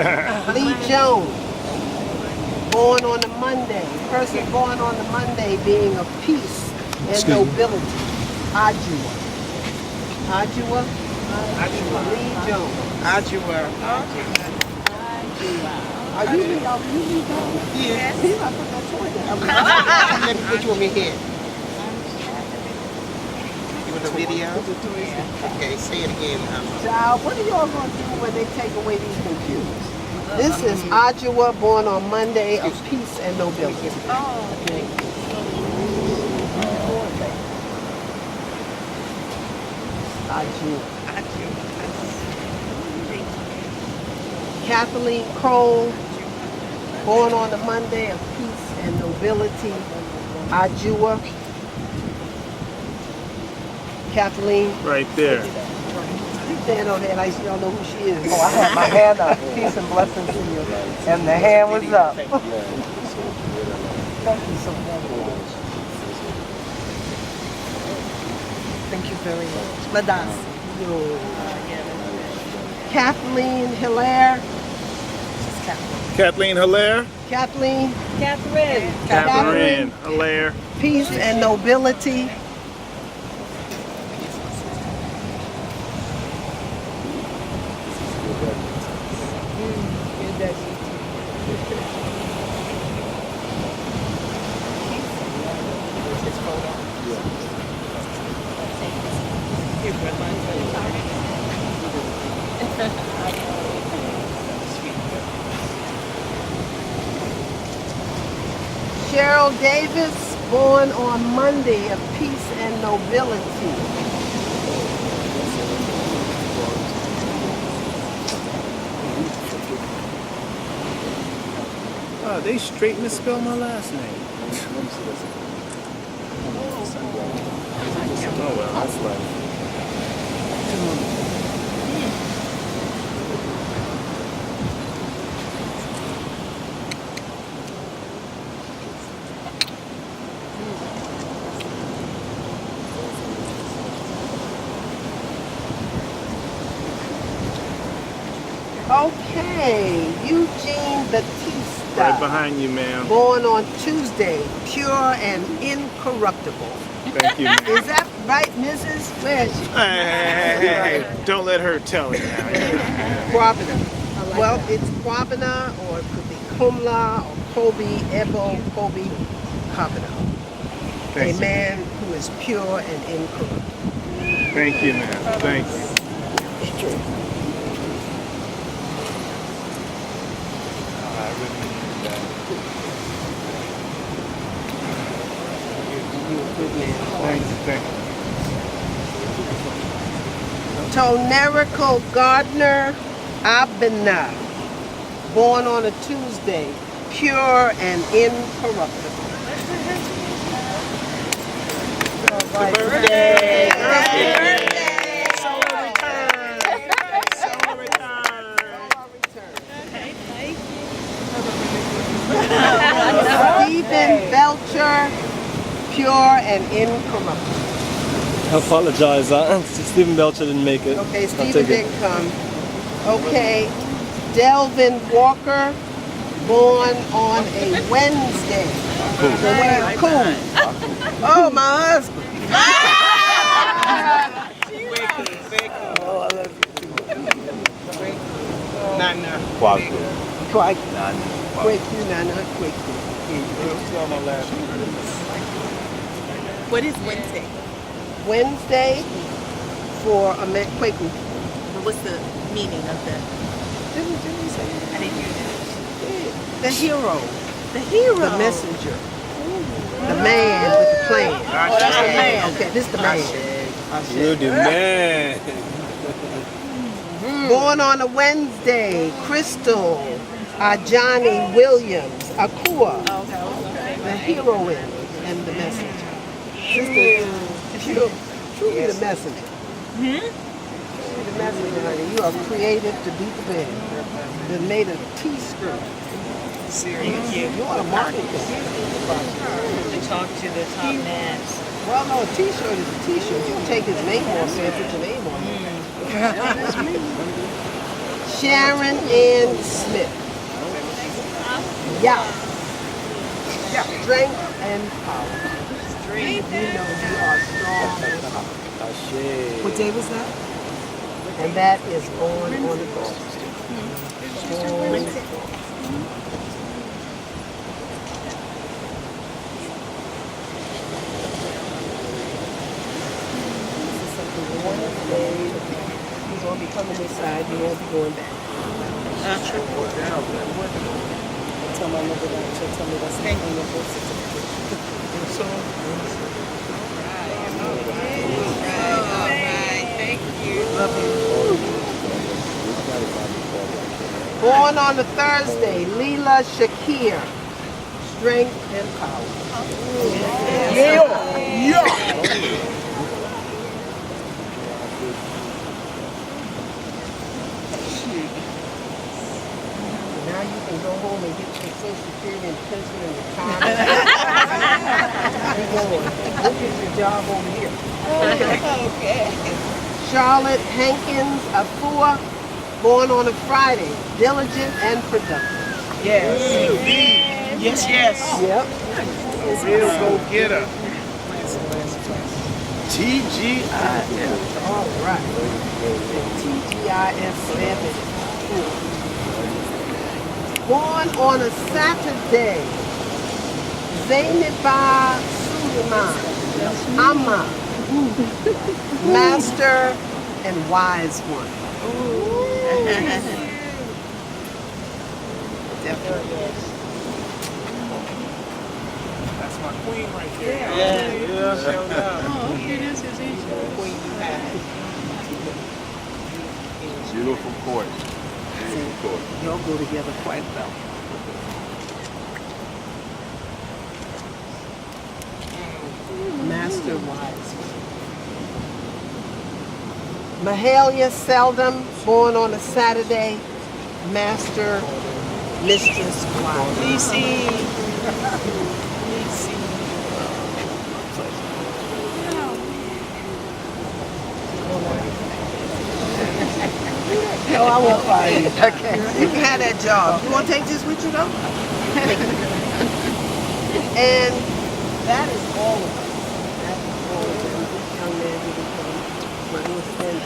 Lee Jones, born on the Monday. Person born on the Monday being of peace and nobility. Ajua. Ajua? Lee Jones. Ajua. Are you Lee? Yes. I put that toy down. Let me put you on my head. You want a video? Okay, say it again. Child, what are y'all going to do when they take away these computers? This is Ajua, born on Monday, of peace and nobility. Ajua. Kathleen Kroll, born on the Monday, of peace and nobility. Ajua. Kathleen. Right there. Stand on that like you don't know who she is. Oh, I had my hand up. Peace and blessings to you. And the hand was up. Thank you so much. Thank you very much. Madame. Kathleen Hilaire. Kathleen Hilaire. Kathleen. Catherine Hilaire. Peace and nobility. Cheryl Davis, born on Monday, of peace and nobility. Oh, they straight misspelled my last name. Oh well, that's life. Okay, Eugene Batista. Right behind you, ma'am. Born on Tuesday, pure and incorruptible. Thank you, ma'am. Is that right, Mrs.? Where is she? Hey, don't let her tell it now. Kwabena. Well, it's Kwabena, or it could be Kumla, or Kobe, Ebo, Kobe, Kwabena. A man who is pure and incorruptible. Thank you, ma'am. Thank you. Thank you. Tonerico Gardner Abena, born on a Tuesday, pure and incorruptible. Happy birthday! Happy birthday! Solar return. Stephen Belcher, pure and incorruptible. I apologize. Stephen Belcher didn't make it. Okay, Stephen didn't come. Okay, Delvin Walker, born on a Wednesday. Cool. Oh, my husband. Nana. Kwaku. Nana. Kwaku. What is Wednesday? Wednesday for a Kwaku. What's the meaning of the? Didn't you say I didn't hear that. the hero, The hero. the messenger, the man with the plan? Oh, that's the man. Okay, this is the man. You're the man. Born on a Wednesday, Crystal Ajani Williams, Akua, the heroine and the messenger. Sister, truly the messenger. Truly the messenger, honey. You are creative to beat the band. They made a T-skirt. Serious. You want to market this. To talk to the top man. Well, no, a T-shirt is a T-shirt. You can take his name off and put your name on it. Sharon Ann Smith. Yeah. Strength and power. Strength. You know you are strong and powerful. Ashe. What day was that? And that is born on the cross. Born. Wednesday. He's going to be coming this side. He won't be going back. Tell my mother that. She'll tell me that's not on your birth certificate. Born on a Thursday, Leela Shakir. Strength and power. Now you can go home and get your Social Security and pension and retirement. You're going. We'll get your job over here. Okay. Charlotte Hankins Afua, born on a Friday, diligent and productive. Yes. Yes. Yep. Real go-getter. TGIF. All right. TGIF 7. Born on a Saturday, Zainaba Suleiman, Amma, master and wise one. Definitely. That's my queen right there. Yeah. Showed up. Beautiful court. Beautiful court. Y'all go together quite well. Master wise. Mahalia Seldom, born on a Saturday, master, mistress, wise. Lisi. No, I won't fire you. Okay. You can have that job. You want to take this with you though? And that is all of us. That is all of them. This young man who became my little friend.